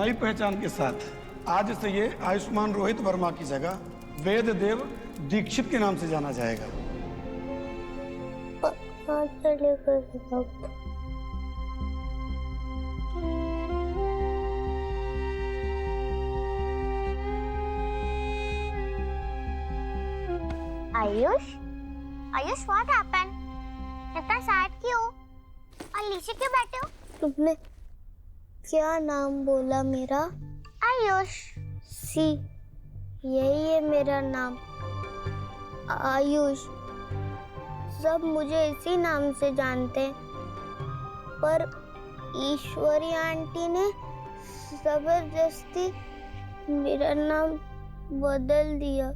नई पहचान के साथ आज से ये आयुष्मान रोहित वर्मा की जगह वेद देव दीक्षित के नाम से जाना जाएगा। Ayush what happened? इतना सैड क्यों? और नीचे क्यों बैठे हो? तुमने क्या नाम बोला मेरा? आयुष। सी, यही है मेरा नाम, आयुष। सब मुझे इसी नाम से जानते हैं, पर ईश्वरी आंटी ने जबरदस्ती मेरा नाम बदल दिया।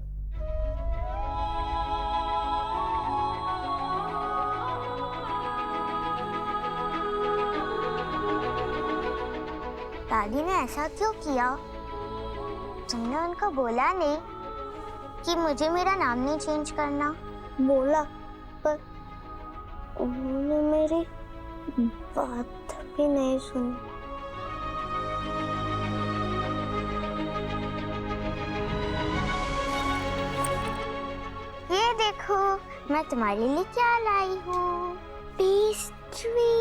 दादी ने ऐसा क्यों किया? तुमने उनको बोला नहीं कि मुझे मेरा नाम नहीं चेंज करना? बोला, पर उन्होंने मेरी बात भी नहीं सुनी। ये देखो, मैं तुम्हारे लिए क्या लाई हूँ, पेस्ट्री।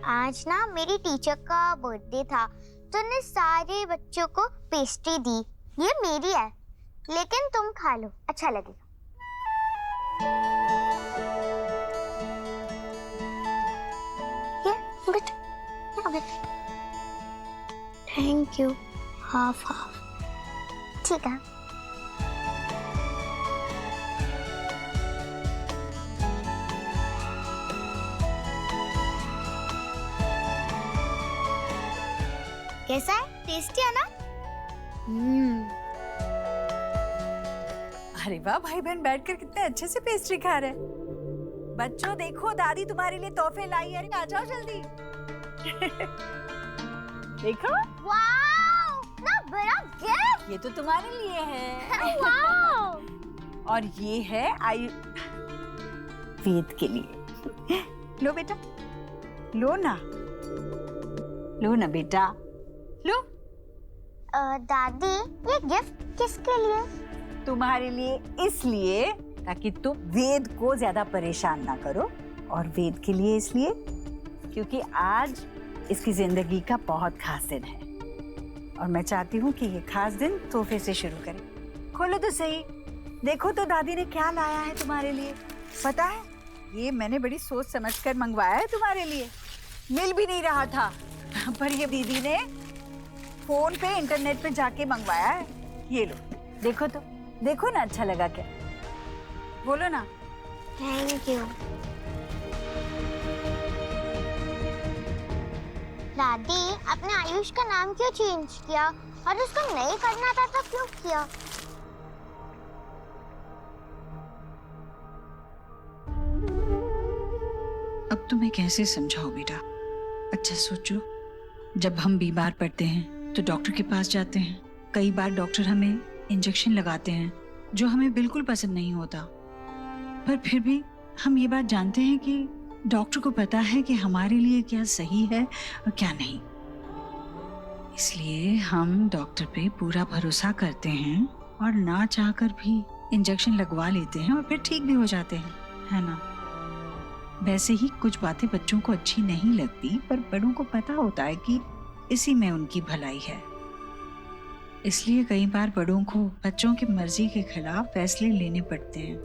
आज ना मेरी टीचर का बर्थडे था, तो उन्हें सारे बच्चों को पेस्ट्री दी। ये मेरी है, लेकिन तुम खा लो, अच्छा लगेगा। ये थैंक यू। Half half. ठीक है। कैसा है? टेस्टी है ना? अरे वाह, भाई बहन बैठकर कितने अच्छे से पेस्ट्री खा रहे हैं। बच्चों देखो, दादी तुम्हारे लिए तोहफे लाई है, आ जाओ जल्दी। देखो, वाओ, ना बड़ा गिफ्ट। ये तो तुम्हारे लिए है। वाओ। और ये है वेद के लिए। लो बेटा, लो ना, लो ना बेटा, लो। दादी, ये गिफ्ट किसके लिए? तुम्हारे लिए, इसलिए ताकि तुम वेद को ज्यादा परेशान ना करो, और वेद के लिए इसलिए क्योंकि आज इसकी जिंदगी का बहुत खास दिन है, और मैं चाहती हूँ कि ये खास दिन तोहफे से शुरू करें। खोलो तो सही, देखो तो दादी ने क्या लाया है तुम्हारे लिए। पता है, ये मैंने बड़ी सोच समझकर मंगवाया है तुम्हारे लिए। मिल भी नहीं रहा था, पर ये दीदी ने फोन पे इंटरनेट पे जाके मंगवाया है। ये लो, देखो तो, देखो ना, अच्छा लगा क्या? बोलो ना। Thank you. दादी, अपने आयुष का नाम क्यों चेंज किया? और उसको नहीं करना था तो क्यों किया? अब तुम्हें कैसे समझाओ बेटा? अच्छा सोचो, जब हम बीमार पड़ते हैं तो डॉक्टर के पास जाते हैं। कई बार डॉक्टर हमें इंजेक्शन लगाते हैं जो हमें बिल्कुल पसंद नहीं होता, पर फिर भी हम ये बात जानते हैं कि डॉक्टर को पता है कि हमारे लिए क्या सही है और क्या नहीं। इसलिए हम डॉक्टर पे पूरा भरोसा करते हैं और ना चाहकर भी इंजेक्शन लगवा लेते हैं और फिर ठीक भी हो जाते हैं, है ना? वैसे ही कुछ बातें बच्चों को अच्छी नहीं लगती, पर बड़ों को पता होता है कि इसी में उनकी भलाई है। इसलिए कई बार बड़ों को बच्चों की मर्जी के खिलाफ फैसले लेने पड़ते हैं।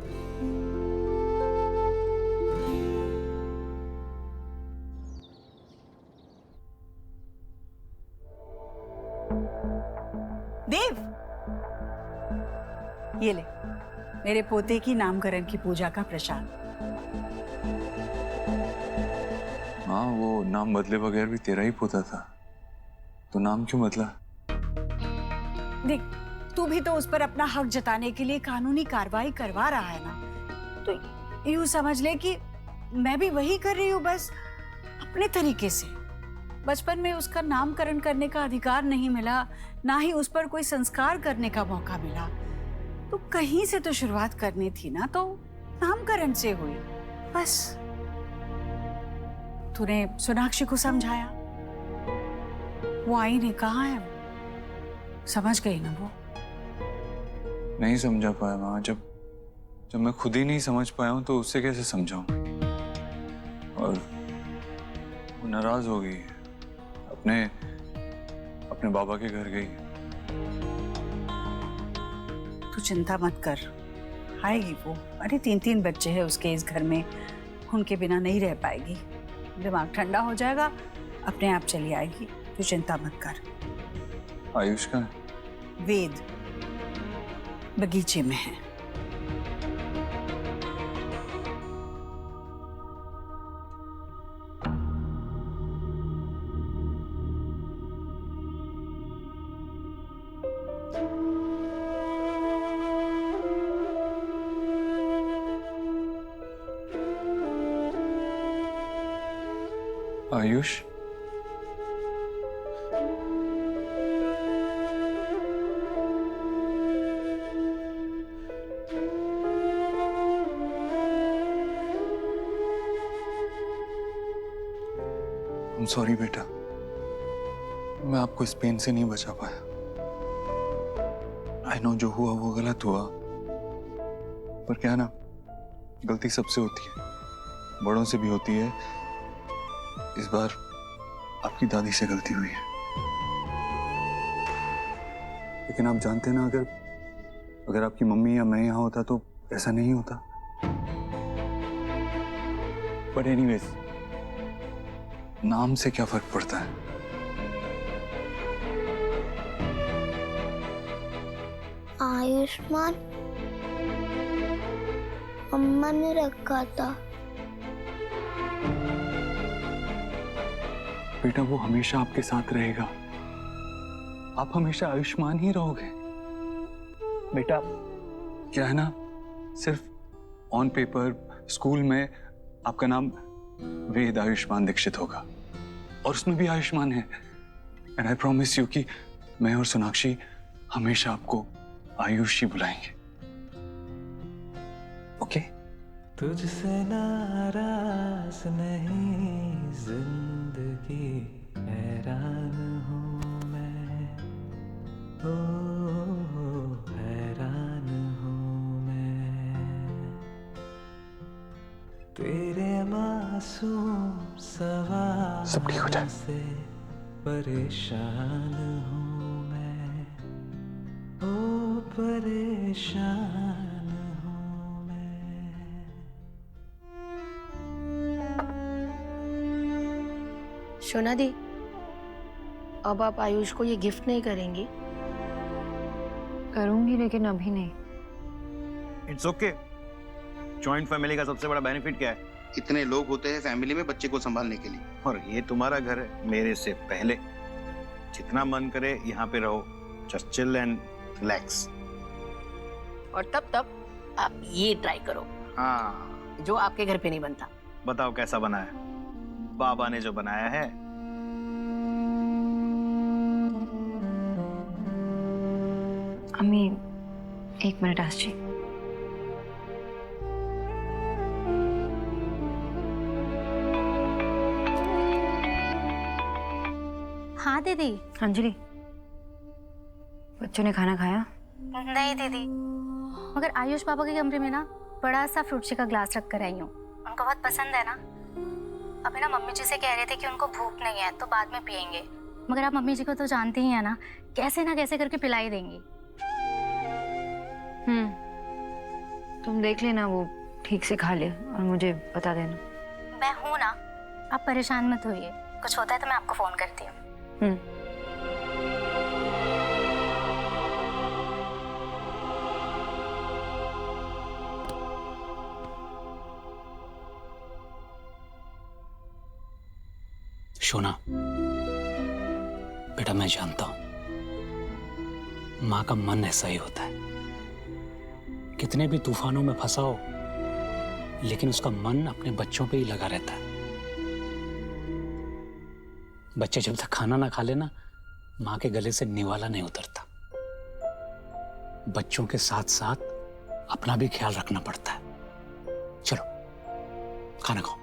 देव, ये ले मेरे पोते की नामकरण की पूजा का प्रसाद। हाँ, वो नाम बदले बगैर भी तेरा ही पोता था, तो नाम क्यों बदला? देख, तू भी तो उस पर अपना हक जताने के लिए कानूनी कार्रवाई करवा रहा है ना, तो यूं समझ ले कि मैं भी वही कर रही हूँ, बस अपने तरीके से। बचपन में उसका नामकरण करने का अधिकार नहीं मिला, ना ही उस पर कोई संस्कार करने का मौका मिला, तो कहीं से तो शुरुआत करनी थी ना, तो नामकरण से हुई। बस तूने सोनाक्षी को समझाया, वो आई नहीं, कहाँ है? समझ गई ना वो? नहीं समझा पाया माँ। जब मैं खुद ही नहीं समझ पाया हूँ तो उससे कैसे समझाऊं? और वो नाराज हो गई, अपने बाबा के घर गई। तू चिंता मत कर, आएगी वो। अरे 3 बच्चे हैं उसके इस घर में, उनके बिना नहीं रह पाएगी। दिमाग ठंडा हो जाएगा, अपने आप चली आएगी। तू चिंता मत कर। आयुष का वेद बगीचे में है। आयुष, I'm sorry बेटा, मैं आपको इस पेन से नहीं बचा पाया। आई नो जो हुआ वो गलत हुआ, पर क्या ना, गलती सबसे होती है, बड़ों से भी होती है। इस बार आपकी दादी से गलती हुई है, लेकिन आप जानते हैं ना, अगर आपकी मम्मी या मैं यहाँ होता तो ऐसा नहीं होता। बट एनीवेज, नाम से क्या फर्क पड़ता है? आयुष्मान अम्मा ने रखा था। बेटा वो हमेशा आपके साथ रहेगा, आप हमेशा आयुष्मान ही रहोगे। बेटा क्या है ना, सिर्फ ऑन पेपर स्कूल में आपका नाम वेद आयुष्मान दीक्षित होगा, और उसमें भी आयुष्मान है। एंड आई प्रॉमिस यू कि मैं और सोनाक्षी हमेशा आपको आयुष ही बुलाएंगे। ओके? तुझसे नाराज नहीं जिंदगी, हैरान हूँ मैं, ओ हैरान हूँ मैं, तेरे मासूम सब ठीक हो सवाल जाए। से परेशान हूँ मैं, ओ परेशान हूँ मैं। शोना दी, अब आप आयुष को ये गिफ्ट नहीं करेंगी? करूंगी, लेकिन अभी नहीं। It's okay. जॉइंट फैमिली का सबसे बड़ा बेनिफिट क्या है? इतने लोग होते हैं फैमिली में बच्चे को संभालने के लिए। और ये तुम्हारा घर है मेरे से पहले। जितना मन करे यहाँ पे रहो, जस्ट चिल एंड रिलैक्स। और तब आप ये ट्राई करो, हाँ, जो आपके घर पे नहीं बनता। बताओ कैसा बना है? बाबा ने जो बनाया है। अम्मी 1 मिनट आस जी। हाँ दीदी। अंजलि, बच्चों ने खाना खाया? नहीं दीदी, मगर आयुष पापा के कमरे में ना बड़ा सा फ्रूट शी का ग्लास रख कर आई हूँ। उनको बहुत पसंद है ना। अभी ना मम्मी जी से कह रहे थे कि उनको भूख नहीं है तो बाद में पियेंगे, मगर आप मम्मी जी को तो जानते ही हैं ना, कैसे ना कैसे करके पिला ही देंगी। तुम देख लेना, वो ठीक से खा ले और मुझे बता देना। मैं हूँ ना, आप परेशान मत होइए। कुछ होता है तो मैं आपको फोन करती हूँ। शोना बेटा, मैं जानता हूं माँ का मन ऐसा ही होता है। कितने भी तूफानों में फंसा हो, लेकिन उसका मन अपने बच्चों पे ही लगा रहता है। बच्चे जब तक खाना ना खा लेना, माँ के गले से निवाला नहीं उतरता। बच्चों के साथ साथ अपना भी ख्याल रखना पड़ता है। चलो खाना खाओ।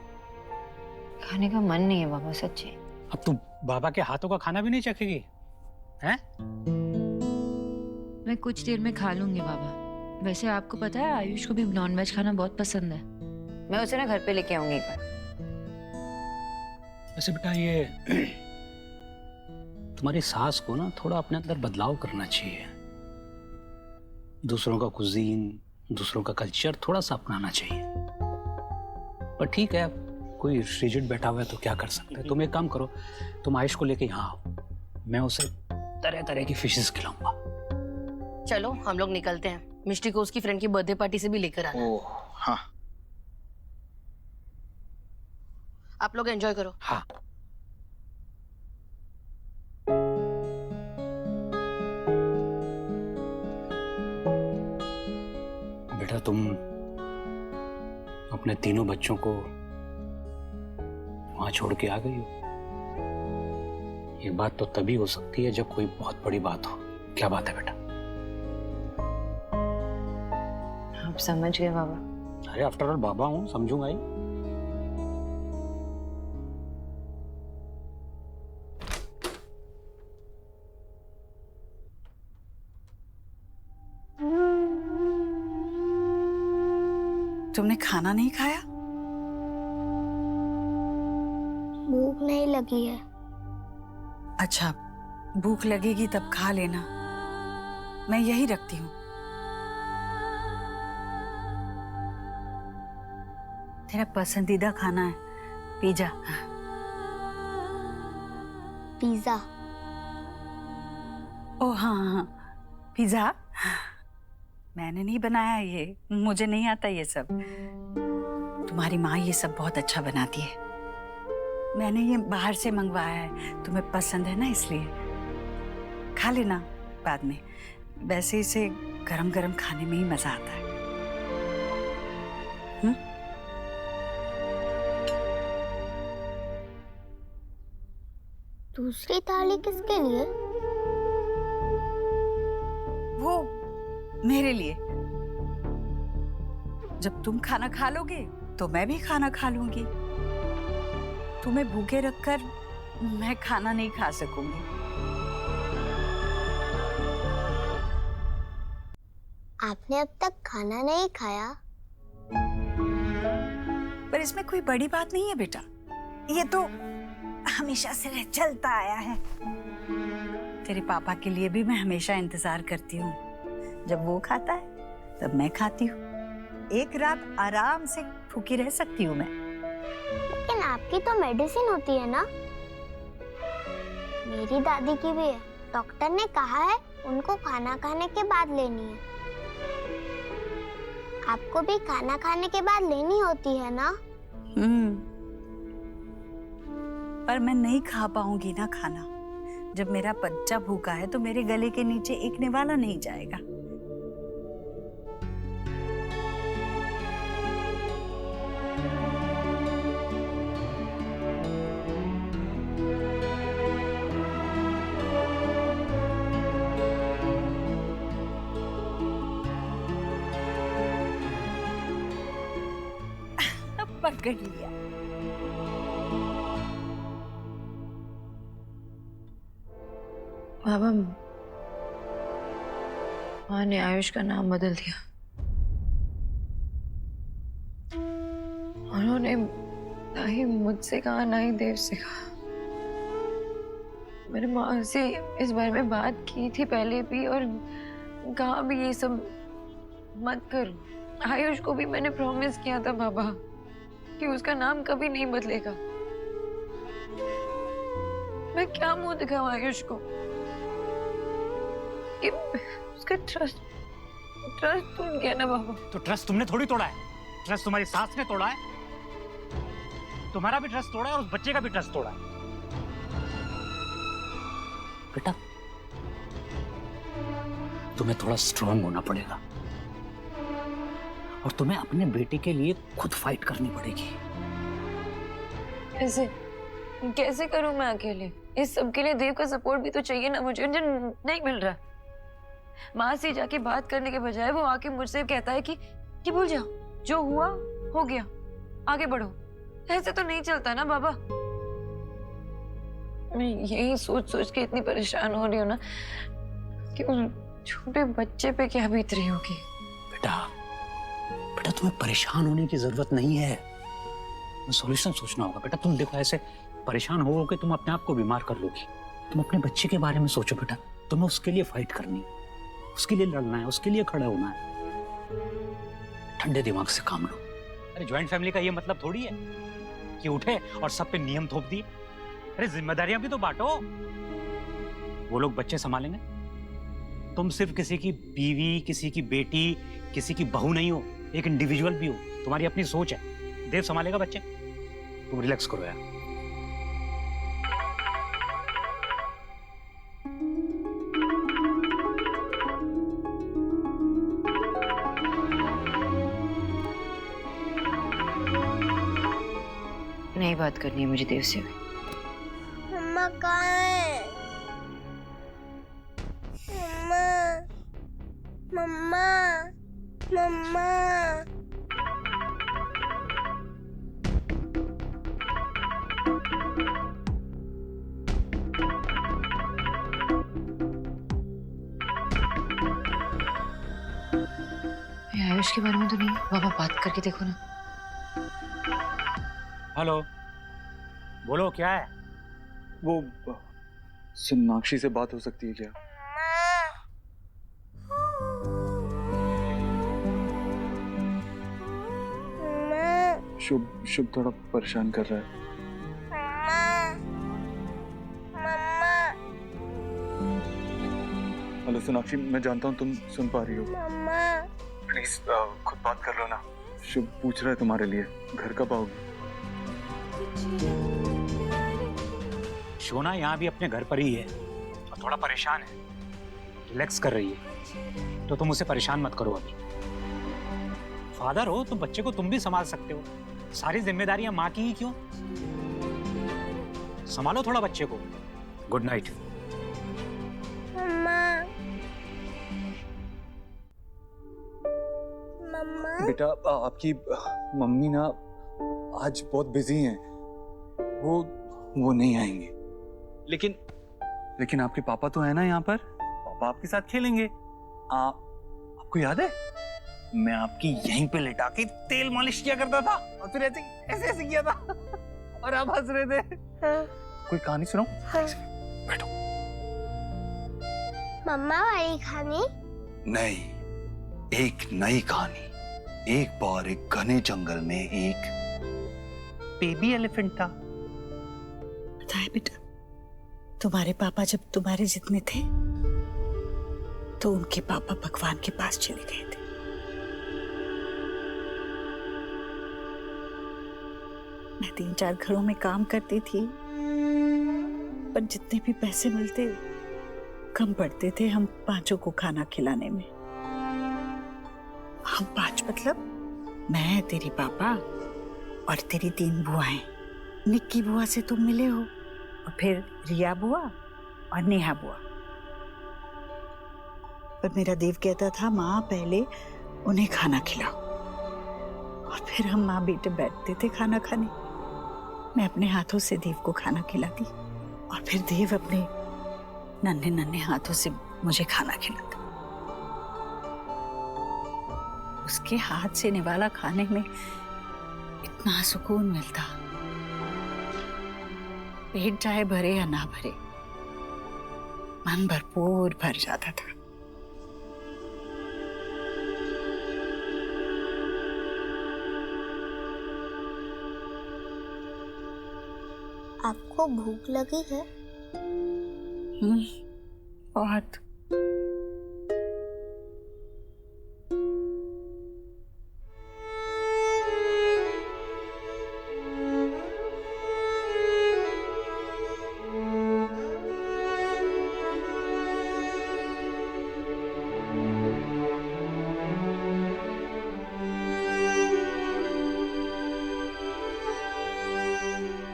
खाने का मन नहीं है बाबा, सच्ची। अब तू बाबा के हाथों का खाना भी नहीं चखेगी हैं? मैं कुछ देर में खा लूंगी बाबा। वैसे आपको पता है आयुष को भी नॉनवेज खाना बहुत पसंद है। मैं उसे ना घर पे लेके आऊंगी एक बार। वैसे बेटा ये तुम्हारी सास को ना थोड़ा अपने अंदर बदलाव करना चाहिए। दूसरों का कुजीन, दूसरों का कल्चर थोड़ा सा अपनाना चाहिए। पर ठीक है, कोई रिजिड बैठा हुआ है तो क्या कर सकते हैं। तुम एक काम करो, तुम आयुष को लेके यहाँ आओ, मैं उसे तरह तरह की फिशेस खिलाऊंगा। चलो हम लोग निकलते हैं, मिष्टी को उसकी फ्रेंड की बर्थडे पार्टी से भी लेकर आना। ओह हाँ। आप लोग एंजॉय करो। हाँ। बेटा तुम अपने तीनों बच्चों को वहां छोड़ के आ गई हो। ये बात तो तभी हो सकती है जब कोई बहुत बड़ी बात हो। क्या बात है बेटा? आप समझ गए बाबा? अरे आफ्टर ऑल बाबा हूं, समझूंगा ही। तुमने खाना नहीं खाया? भूख नहीं लगी है। अच्छा, भूख लगेगी तब खा लेना, मैं यही रखती हूँ। तेरा पसंदीदा खाना है पिज्जा। पिज्जा? ओ हाँ हाँ, पिज्जा मैंने नहीं बनाया, ये मुझे नहीं आता ये सब। तुम्हारी माँ ये सब बहुत अच्छा बनाती है। मैंने ये बाहर से मंगवाया है, तुम्हें पसंद है ना इसलिए। खा लेना बाद में, वैसे इसे गरम गरम खाने में ही मजा आता है। दूसरी थाली किसके लिए? वो मेरे लिए। जब तुम खाना खा लोगे तो मैं भी खाना खा लूंगी। तुम्हें भूखे रखकर मैं खाना नहीं खा सकूंगी। आपने अब तक खाना नहीं खाया? पर इसमें कोई बड़ी बात नहीं है बेटा, ये तो हमेशा से चलता आया है। तेरे पापा के लिए भी मैं हमेशा इंतजार करती हूँ। जब वो खाता है तब मैं खाती हूँ। एक रात आराम से भूखी रह सकती हूँ मैं। लेकिन आपकी तो मेडिसिन होती है ना? मेरी दादी की भी है। डॉक्टर ने कहा है उनको खाना खाने के बाद लेनी है। आपको भी खाना खाने के बाद लेनी होती है ना? पर मैं नहीं खा पाऊंगी ना खाना। जब मेरा बच्चा भूखा है तो मेरे गले के नीचे एक निवाला नहीं जाएगा। पकड़ लिया। बाबा, माँ ने आयुष का नाम बदल दिया। उन्होंने ना ही मुझसे कहा ना ही देव से कहा। मैंने माँ से इस बारे में बात की थी पहले भी और कहा भी ये सब मत करो। आयुष को भी मैंने प्रॉमिस किया था बाबा कि उसका नाम कभी नहीं बदलेगा। मैं क्या मुंह दिखाऊं आयुष को कि उसका ट्रस्ट टूट गया ना बाबा। तो ट्रस्ट तुमने थोड़ी तोड़ा है, ट्रस्ट तुम्हारी सास ने तोड़ा है। तुम्हारा भी ट्रस्ट तोड़ा है और उस बच्चे का भी ट्रस्ट तोड़ा है। बेटा तुम्हें थोड़ा स्ट्रांग होना पड़ेगा और तुम्हें अपने बेटे के लिए खुद फाइट करनी पड़ेगी। कैसे कैसे करूं मैं अकेले? इस सब के लिए देव का सपोर्ट भी तो चाहिए ना मुझे, जो नहीं मिल रहा। माँ से जाके बात करने के बजाय वो आके मुझसे कहता है कि भूल जाओ, जो हुआ हो गया, आगे बढ़ो। ऐसे तो नहीं चलता ना बाबा। मैं यही सोच सोच के इतनी परेशान हो रही हूँ ना कि उस छोटे बच्चे पे क्या बीत रही होगी। बेटा बेटा तुम्हें परेशान होने की जरूरत नहीं है, सॉल्यूशन सोचना होगा। बेटा तुम देखो ऐसे परेशान होगे तुम अपने आप को बीमार कर लोगी। तुम अपने बच्चे के बारे में सोचो बेटा, तुम्हें उसके लिए फाइट करनी है, उसके लिए लड़ना है, उसके लिए खड़ा होना है। ठंडे दिमाग से काम लो। अरे ज्वाइंट फैमिली का ये मतलब थोड़ी है कि उठे और सब पे नियम थोप दिए। अरे जिम्मेदारियां भी तो बांटो। वो लोग बच्चे संभालेंगे, तुम सिर्फ किसी की बीवी, किसी की बेटी, किसी की बहू नहीं हो, एक इंडिविजुअल भी हो। तुम्हारी अपनी सोच है, देव संभालेगा बच्चे। तुम रिलैक्स करो यार। नहीं बात करनी है मुझे देव से भी। मम्मा कहाँ है? मम्मा मम्मा मम्मा ये आयुष के बारे में तो नहीं, बाबा बात करके देखो ना। हेलो, बोलो क्या है? वो सोनाक्षी से बात हो सकती है क्या? शुभ शुभ थोड़ा परेशान कर रहा है। हेलो सोनाक्षी, मैं जानता हूँ तुम सुन पा रही हो। प्लीज खुद बात कर लो ना। शुभ पूछ रहा है तुम्हारे लिए, घर कब आओगी? शोना यहाँ भी अपने घर पर ही है और थोड़ा परेशान है, रिलैक्स कर रही है, तो तुम उसे परेशान मत करो। अभी फादर हो तो बच्चे को तुम भी संभाल सकते हो। सारी जिम्मेदारियां माँ की ही क्यों? संभालो थोड़ा बच्चे को। Good night. मम्मा बेटा आपकी मम्मी ना आज बहुत बिजी हैं, वो नहीं आएंगे। लेकिन आपके पापा तो है ना यहाँ पर, पापा आपके साथ खेलेंगे। आपको याद है मैं आपकी यहीं पे लेटा के तेल मालिश किया करता था और फिर ऐसे ऐसे किया था और आप हंस रहे थे। हाँ। कोई कहानी सुनाओ? हाँ। बैठो। मम्मा वाली कहानी? नहीं, एक नई कहानी। एक बार एक घने जंगल में एक बेबी एलिफेंट था। पता है बेटा, तुम्हारे पापा जब तुम्हारे जितने थे तो उनके पापा भगवान के पास चले गए थे। मैं 3-4 घरों में काम करती थी, पर जितने भी पैसे मिलते कम पड़ते थे हम 5 को खाना खिलाने में। हम 5 मतलब मैं, तेरी पापा और तेरी 3 बुआएं। निक्की बुआ से तुम मिले हो, और फिर रिया बुआ और नेहा बुआ। पर मेरा देव कहता था माँ पहले उन्हें खाना खिलाओ, और फिर हम माँ बेटे बैठते थे खाना खाने। मैं अपने हाथों से देव को खाना खिलाती और फिर देव अपने नन्हे नन्हे हाथों से मुझे खाना खिलाता। उसके हाथ से निवाला खाने में इतना सुकून मिलता, पेट चाहे भरे या ना भरे, मन भरपूर भर जाता था। आपको भूख लगी है? बहुत।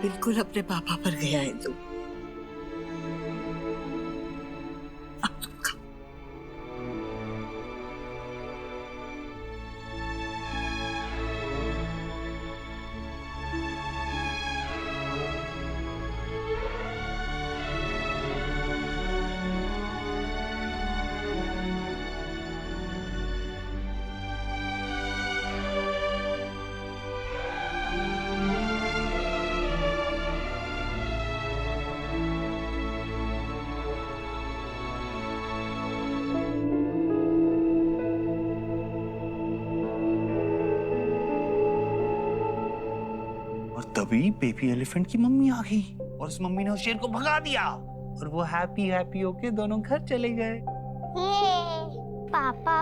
बिल्कुल अपने पापा पर गया है तू। अब तुम खाओ। तभी बेबी एलिफेंट की मम्मी आ गई और उस मम्मी ने उस शेर को भगा दिया और वो हैप्पी हैप्पी होके दोनों घर चले गए। पापा,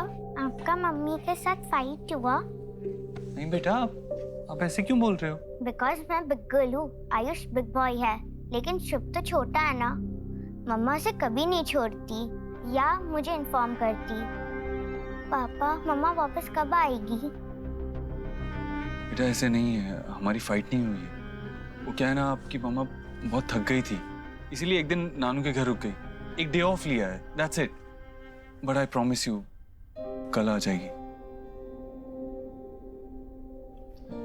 आपका मम्मी के साथ फाइट हुआ? नहीं बेटा, आप ऐसे क्यों बोल रहे हो? बिकॉज मैं बिग गर्ल हूँ, आयुष बिग बॉय है, लेकिन शुभ तो छोटा है ना। मम्मा से कभी नहीं छोड़ती या मुझे इन्फॉर्म करती। पापा, मम्मा वापस कब आएगी? बेटा ऐसे नहीं है, हमारी फाइट नहीं हुई है। वो क्या है ना, आपकी मम्मा बहुत थक गई थी, इसीलिए एक दिन नानू के घर रुक गई। एक डे ऑफ लिया है, that's it. But I promise you, कल आ जाएगी।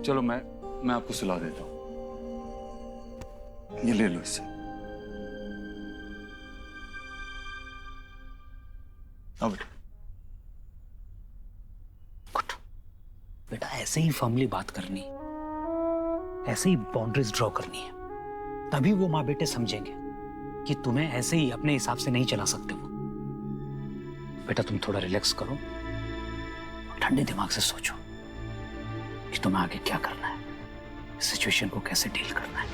चलो मैं आपको सुला देता हूँ। ये ले लो इसे। अब बेटा ऐसे ही फर्मली बात करनी, ऐसे ही बाउंड्रीज ड्रॉ करनी है, तभी वो माँ बेटे समझेंगे कि तुम्हें ऐसे ही अपने हिसाब से नहीं चला सकते हो। बेटा तुम थोड़ा रिलैक्स करो, ठंडे दिमाग से सोचो कि तुम्हें आगे क्या करना है, सिचुएशन को कैसे डील करना है।